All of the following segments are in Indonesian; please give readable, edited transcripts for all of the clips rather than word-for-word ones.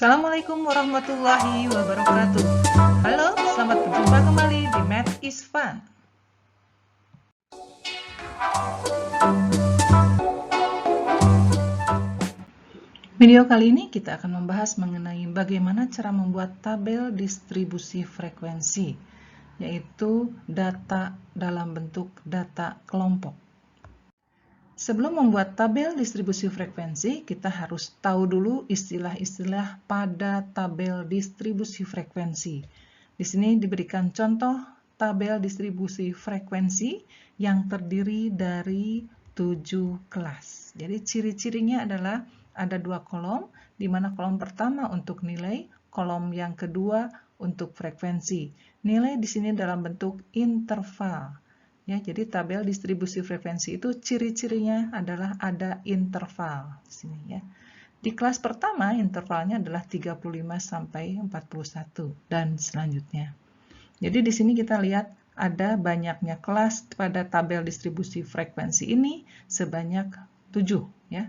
Assalamualaikum warahmatullahi wabarakatuh. Halo, selamat berjumpa kembali di Math is Fun. Video kali ini kita akan membahas mengenai bagaimana cara membuat tabel distribusi frekuensi, yaitu data dalam bentuk data kelompok. Sebelum membuat tabel distribusi frekuensi, kita harus tahu dulu istilah-istilah pada tabel distribusi frekuensi. Di sini diberikan contoh tabel distribusi frekuensi yang terdiri dari 7 kelas. Jadi ciri-cirinya adalah ada 2 kolom, di mana kolom pertama untuk nilai, kolom yang kedua untuk frekuensi. Nilai di sini dalam bentuk interval. Ya, jadi tabel distribusi frekuensi itu ciri-cirinya adalah ada interval di sini ya. Di kelas pertama intervalnya adalah 35 sampai 41 dan selanjutnya. Jadi di sini kita lihat ada banyaknya kelas pada tabel distribusi frekuensi ini sebanyak 7 ya.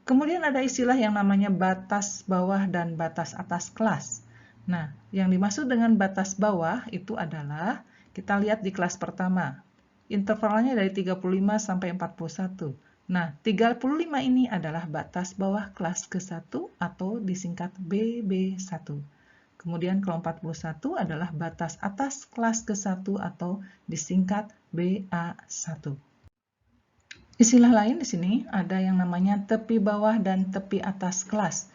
Kemudian ada istilah yang namanya batas bawah dan batas atas kelas. Nah, yang dimaksud dengan batas bawah itu adalah kita lihat di kelas pertama. Intervalnya dari 35 sampai 41. Nah, 35 ini adalah batas bawah kelas ke-1 atau disingkat BB1. Kemudian kalau 41 adalah batas atas kelas ke-1 atau disingkat BA1. Istilah lain di sini ada yang namanya tepi bawah dan tepi atas kelas.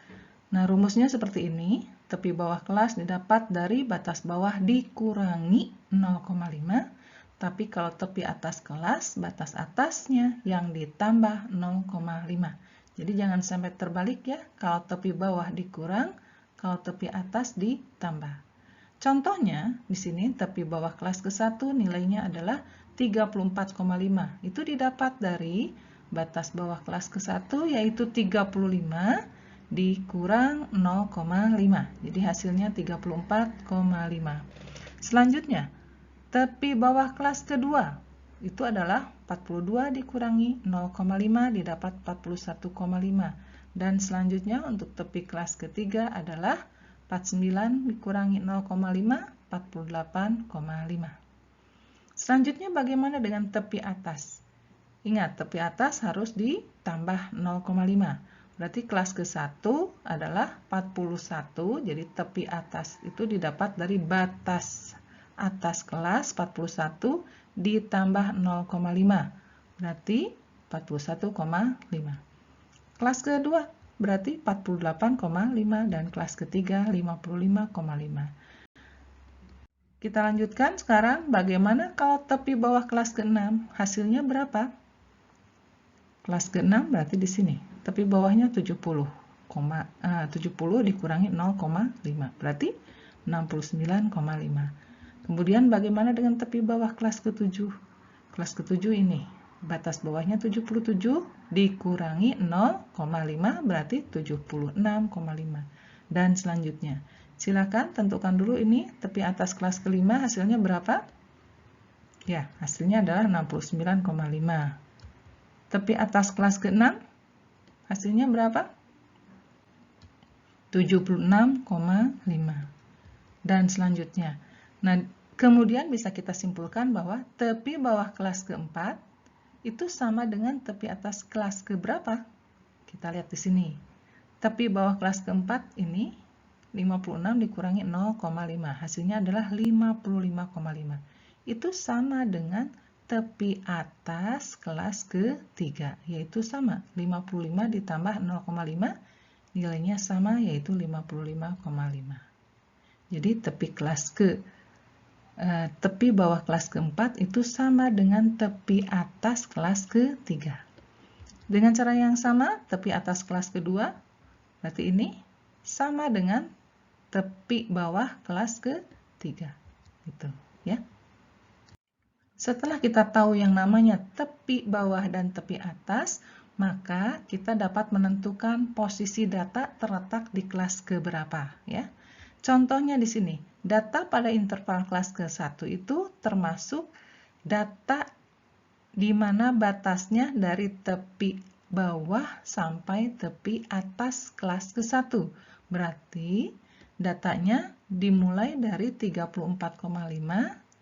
Nah, rumusnya seperti ini. Tepi bawah kelas didapat dari batas bawah dikurangi 0,5. Tapi kalau tepi atas kelas, batas atasnya yang ditambah 0,5. Jadi jangan sampai terbalik ya, kalau tepi bawah dikurang, kalau tepi atas ditambah. Contohnya, di sini tepi bawah kelas ke-1 nilainya adalah 34,5. Itu didapat dari batas bawah kelas ke-1 yaitu 35 dikurang 0,5. Jadi hasilnya 34,5. Selanjutnya, tepi bawah kelas kedua itu adalah 42 dikurangi 0,5 didapat 41,5. Dan selanjutnya untuk tepi kelas ketiga adalah 49 dikurangi 0,5 48,5. Selanjutnya bagaimana dengan tepi atas? Ingat, tepi atas harus ditambah 0,5. Berarti kelas ke-1 adalah 41, jadi tepi atas itu didapat dari batas atas kelas 41 ditambah 0,5. Berarti 41,5. Kelas kedua berarti 48,5 dan kelas ketiga 55,5. Kita lanjutkan sekarang bagaimana kalau tepi bawah kelas ke-6 hasilnya berapa? Kelas ke-6 berarti di sini. Tepi bawahnya 70. 70 dikurangi 0,5 berarti 69,5. Kemudian bagaimana dengan tepi bawah kelas ke-7? Kelas ke-7 ini. Batas bawahnya 77 dikurangi 0,5 berarti 76,5. Dan selanjutnya. Silakan tentukan dulu ini tepi atas kelas ke-5 hasilnya berapa? Ya, hasilnya adalah 69,5. Tepi atas kelas ke-6 hasilnya berapa? 76,5. Dan selanjutnya. Nah, kemudian bisa kita simpulkan bahwa tepi bawah kelas ke-4 itu sama dengan tepi atas kelas ke-berapa? Kita lihat di sini. Tepi bawah kelas ke-4 ini 56 dikurangi 0,5. Hasilnya adalah 55,5. Itu sama dengan tepi atas kelas ke-3, yaitu sama. 55 ditambah 0,5, nilainya sama, yaitu 55,5. Jadi tepi bawah kelas ke-4 itu sama dengan tepi atas kelas ke-3. Dengan cara yang sama, tepi atas kelas ke-2, berarti ini sama dengan tepi bawah kelas ke-3. Gitu, ya. Setelah kita tahu yang namanya tepi bawah dan tepi atas, maka kita dapat menentukan posisi data terletak di kelas keberapa, ya. Contohnya di sini, data pada interval kelas ke-1 itu termasuk data di mana batasnya dari tepi bawah sampai tepi atas kelas ke-1. Berarti datanya dimulai dari 34,5,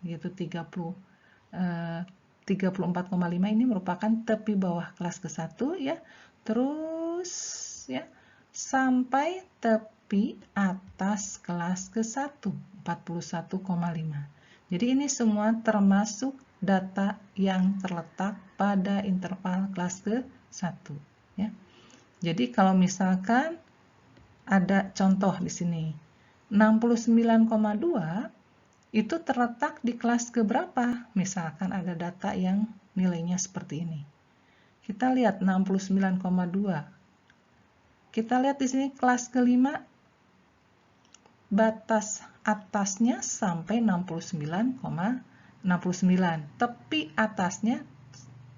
yaitu 34,5 ini merupakan tepi bawah kelas ke-1 ya. Terus ya sampai tepi atas kelas ke-1 41,5. Jadi ini semua termasuk data yang terletak pada interval kelas ke-1 ya. Jadi kalau misalkan ada contoh di sini 69,2 itu terletak di kelas keberapa? Misalkan ada data yang nilainya seperti ini. Kita lihat 69,2. Kita lihat di sini kelas ke-5 batas atasnya sampai 69,69. Tepi atasnya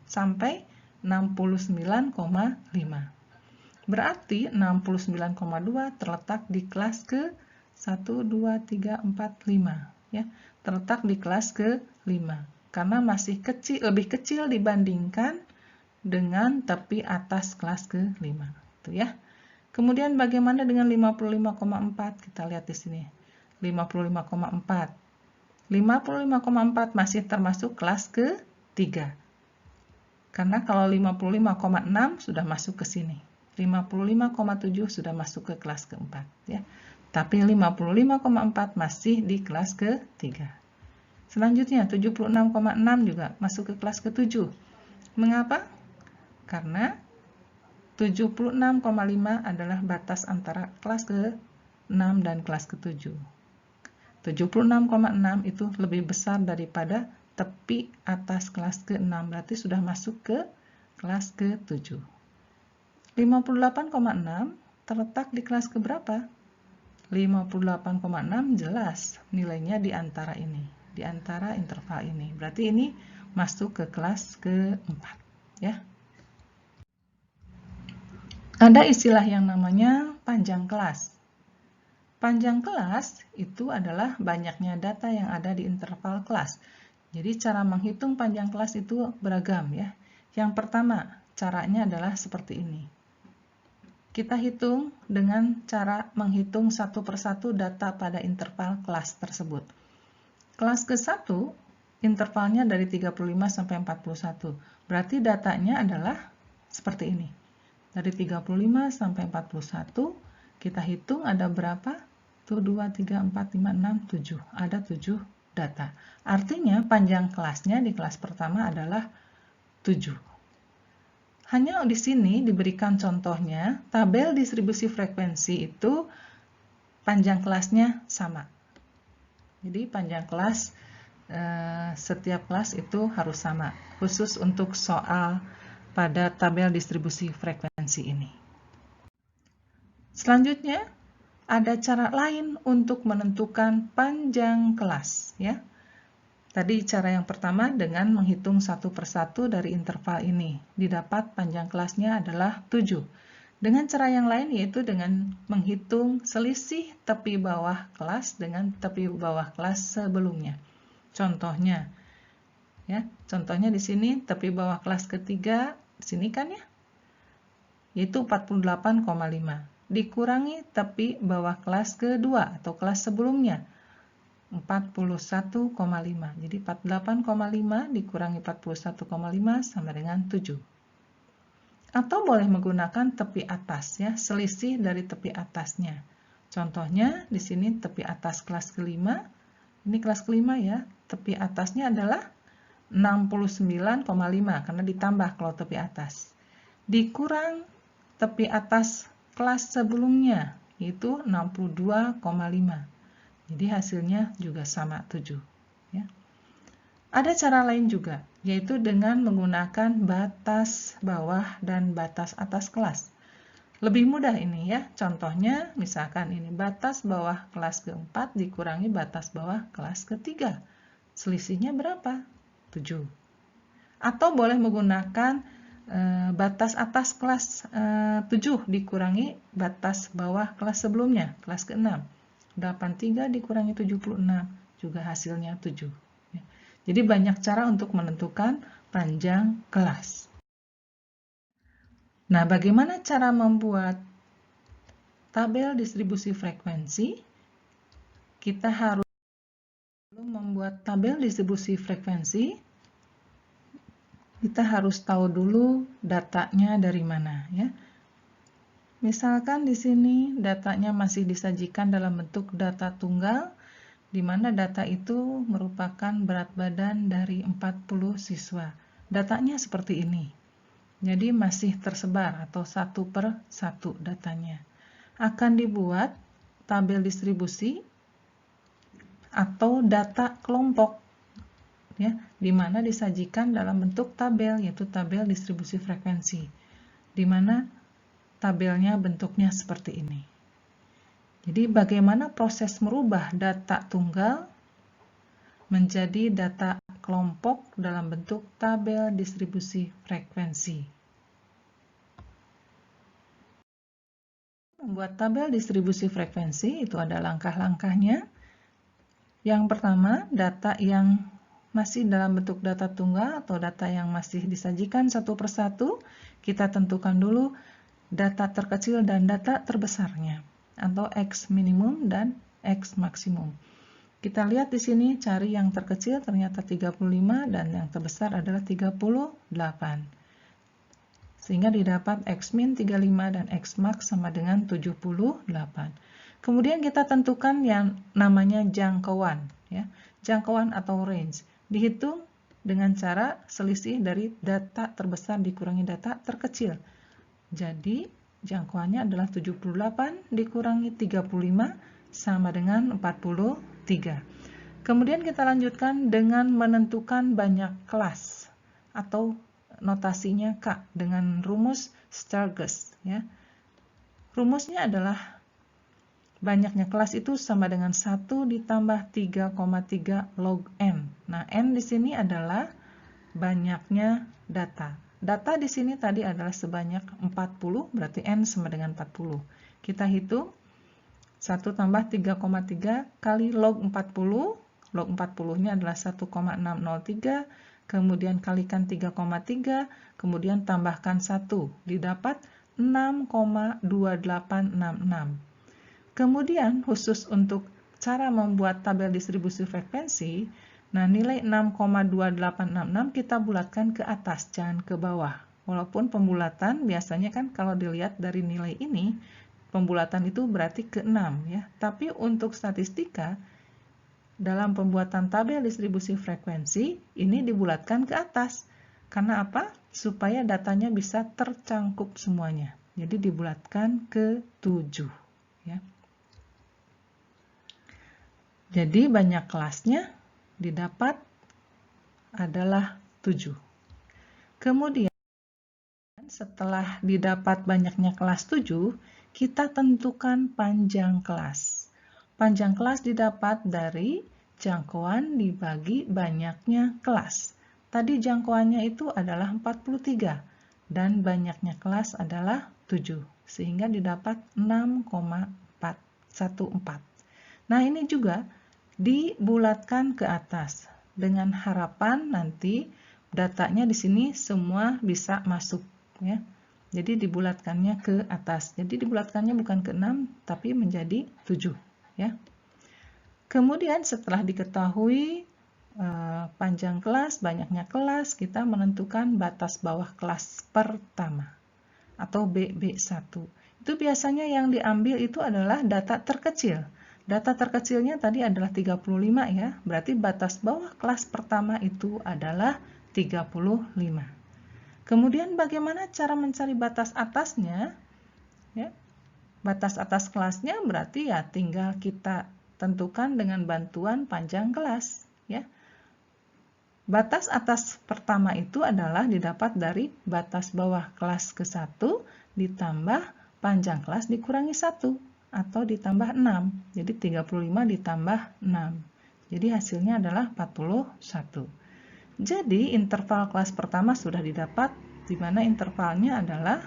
sampai 69,5. Berarti 69,2 terletak di kelas ke 1, 2, 3, 4, 5 ya. Terletak di kelas ke-5 karena masih kecil, lebih kecil dibandingkan dengan tepi atas kelas ke-5 itu ya. Kemudian bagaimana dengan 55,4? Kita lihat di sini. 55,4. 55,4 masih termasuk kelas ke-3. Karena kalau 55,6 sudah masuk ke sini. 55,7 sudah masuk ke kelas ke-4 ya. Tapi 55,4 masih di kelas ke-3. Selanjutnya 76,6 juga masuk ke kelas ke-7. Mengapa? Karena 76,5 adalah batas antara kelas ke-6 dan kelas ke-7. 76,6 itu lebih besar daripada tepi atas kelas ke-6, berarti sudah masuk ke kelas ke-7. 58,6 terletak di kelas keberapa? 58,6 jelas nilainya di antara ini, di antara interval ini. Berarti ini masuk ke kelas ke-4 ya. Ada istilah yang namanya panjang kelas. Panjang kelas itu adalah banyaknya data yang ada di interval kelas. Jadi cara menghitung panjang kelas itu beragam ya. Yang pertama, caranya adalah seperti ini. Kita hitung dengan cara menghitung satu persatu data pada interval kelas tersebut. Kelas ke-1, intervalnya dari 35 sampai 41. Berarti datanya adalah seperti ini. Dari 35 sampai 41, kita hitung ada berapa? 1, 2, 3, 4, 5, 6, 7. Ada 7 data. Artinya panjang kelasnya di kelas pertama adalah 7. Hanya di sini diberikan contohnya, tabel distribusi frekuensi itu panjang kelasnya sama. Jadi panjang kelas setiap kelas itu harus sama, khusus untuk soal pada tabel distribusi frekuensi ini. Selanjutnya, ada cara lain untuk menentukan panjang kelas ya. Tadi cara yang pertama dengan menghitung satu persatu dari interval ini. Didapat panjang kelasnya adalah 7. Dengan cara yang lain yaitu dengan menghitung selisih tepi bawah kelas dengan tepi bawah kelas sebelumnya. Contohnya ya, contohnya di sini tepi bawah kelas ketiga, di sini kan ya, yaitu 48,5. Dikurangi tepi bawah kelas kedua atau kelas sebelumnya 41,5. Jadi 48,5 dikurangi 41,5 sama dengan 7. Atau boleh menggunakan tepi atas ya, selisih dari tepi atasnya. Contohnya di sini tepi atas kelas kelima. Ini kelas kelima ya. Tepi atasnya adalah 69,5 karena ditambah kalau tepi atas. Dikurang tepi atas kelas sebelumnya yaitu 62,5. Jadi hasilnya juga sama 7. Ya. Ada cara lain juga, yaitu dengan menggunakan batas bawah dan batas atas kelas. Lebih mudah ini ya, contohnya misalkan ini batas bawah kelas ke-4 dikurangi batas bawah kelas ke-3. Selisihnya berapa? 7. Atau boleh menggunakan batas atas kelas 7 dikurangi batas bawah kelas sebelumnya, kelas ke-6. 83 dikurangi 76 juga hasilnya 7. Jadi banyak cara untuk menentukan panjang kelas. Nah, bagaimana cara membuat tabel distribusi frekuensi, kita harus membuat tabel distribusi frekuensi. Kita harus tahu dulu datanya dari mana, ya. Misalkan di sini datanya masih disajikan dalam bentuk data tunggal, di mana data itu merupakan berat badan dari 40 siswa. Datanya seperti ini. Jadi masih tersebar atau satu per satu datanya. Akan dibuat tabel distribusi atau data kelompok, ya, di mana disajikan dalam bentuk tabel, yaitu tabel distribusi frekuensi, di mana tabelnya bentuknya seperti ini. Jadi bagaimana proses merubah data tunggal menjadi data kelompok dalam bentuk tabel distribusi frekuensi. Membuat tabel distribusi frekuensi itu ada langkah-langkahnya. Yang pertama, data yang masih dalam bentuk data tunggal atau data yang masih disajikan satu persatu, kita tentukan dulu data terkecil dan data terbesarnya, atau X minimum dan X maksimum. Kita lihat di sini, cari yang terkecil ternyata 35 dan yang terbesar adalah 38. Sehingga didapat X min 35 dan X max sama dengan 78. Kemudian kita tentukan yang namanya jangkauan, ya. Jangkauan atau range. Dihitung dengan cara selisih dari data terbesar dikurangi data terkecil. Jadi jangkauannya adalah 78 dikurangi 35 sama dengan 43. Kemudian kita lanjutkan dengan menentukan banyak kelas atau notasinya K dengan rumus Sturges, ya. Rumusnya adalah banyaknya kelas itu sama dengan 1 ditambah 3,3 log N. Nah, N di sini adalah banyaknya data. Data di sini tadi adalah sebanyak 40, berarti N sama dengan 40. Kita hitung 1 tambah 3,3 kali log 40. Log 40-nya adalah 1,603, kemudian kalikan 3,3, kemudian tambahkan 1, didapat 6,2866. Kemudian khusus untuk cara membuat tabel distribusi frekuensi, nah nilai 6,2866 kita bulatkan ke atas, jangan ke bawah. Walaupun pembulatan biasanya kan kalau dilihat dari nilai ini, pembulatan itu berarti ke 6, ya. Tapi untuk statistika, dalam pembuatan tabel distribusi frekuensi, ini dibulatkan ke atas. Karena apa? Supaya datanya bisa tercangkup semuanya. Jadi dibulatkan ke 7, ya. Jadi banyak kelasnya didapat adalah 7. Kemudian setelah didapat banyaknya kelas 7, kita tentukan panjang kelas. Panjang kelas didapat dari jangkauan dibagi banyaknya kelas. Tadi jangkauannya itu adalah 43 dan banyaknya kelas adalah 7, sehingga didapat 6,414. Nah, ini juga dibulatkan ke atas dengan harapan nanti datanya di sini semua bisa masuk, ya. Jadi dibulatkannya ke atas. Jadi dibulatkannya bukan ke 6 tapi menjadi 7, ya. Kemudian setelah diketahui panjang kelas, banyaknya kelas, kita menentukan batas bawah kelas pertama atau BB1. Itu biasanya yang diambil itu adalah data terkecil. Data terkecilnya tadi adalah 35, ya. Berarti batas bawah kelas pertama itu adalah 35. Kemudian bagaimana cara mencari batas atasnya? Ya. Batas atas kelasnya berarti ya tinggal kita tentukan dengan bantuan panjang kelas, ya. Batas atas pertama itu adalah didapat dari batas bawah kelas ke-1 ditambah panjang kelas dikurangi 1. Atau ditambah 6, jadi 35 ditambah 6. Jadi hasilnya adalah 41. Jadi interval kelas pertama sudah didapat, di mana intervalnya adalah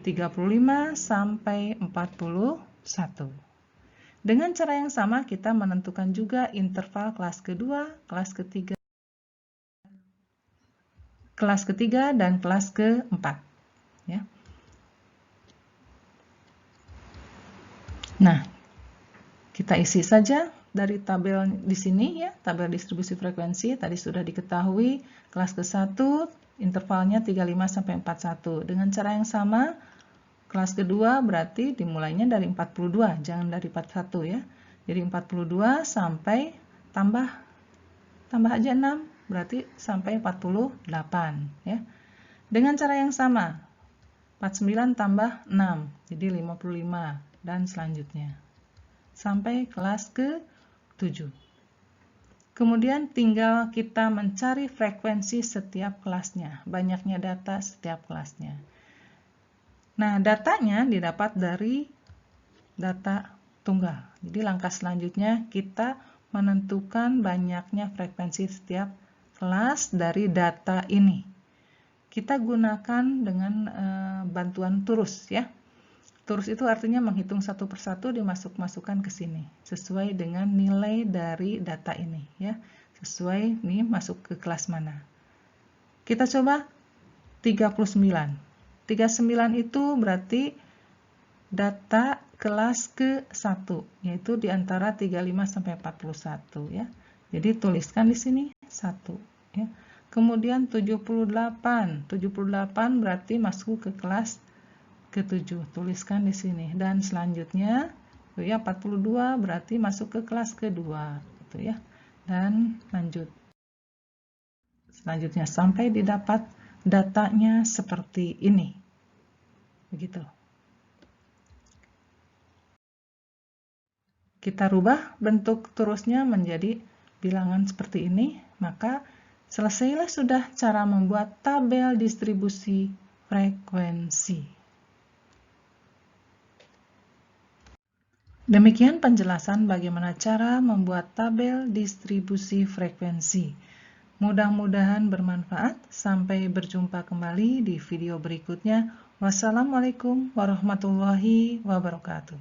35 sampai 41. Dengan cara yang sama kita menentukan juga interval kelas kedua, kelas ketiga dan kelas keempat, ya. Nah, kita isi saja dari tabel di sini ya, tabel distribusi frekuensi tadi sudah diketahui, kelas ke-1 intervalnya 35 sampai 41. Dengan cara yang sama, kelas kedua berarti dimulainya dari 42, jangan dari 41 ya. Jadi 42 sampai tambah aja 6, berarti sampai 48 ya. Dengan cara yang sama, 49 tambah 6, jadi 55 dan selanjutnya sampai kelas ke-7. Kemudian tinggal kita mencari frekuensi setiap kelasnya, banyaknya data setiap kelasnya. Nah, datanya didapat dari data tunggal. Jadi langkah selanjutnya kita menentukan banyaknya frekuensi setiap kelas dari data ini. Kita gunakan dengan bantuan turus ya. Turus itu artinya menghitung satu persatu dimasukkan ke sini sesuai dengan nilai dari data ini ya. Sesuai nih masuk ke kelas mana. Kita coba 39. 39 itu berarti data kelas ke-1 yaitu di antara 35 sampai 41 ya. Jadi tuliskan di sini 1 ya. Kemudian 78 berarti masuk ke kelas ke-7, tuliskan di sini. Dan selanjutnya ya 42 berarti masuk ke kelas kedua gitu ya. Dan lanjut. Selanjutnya sampai didapat datanya seperti ini. Begitu. Kita rubah bentuk turusnya menjadi bilangan seperti ini, maka selesailah sudah cara membuat tabel distribusi frekuensi. Demikian penjelasan bagaimana cara membuat tabel distribusi frekuensi. Mudah-mudahan bermanfaat. Sampai berjumpa kembali di video berikutnya. Wassalamualaikum warahmatullahi wabarakatuh.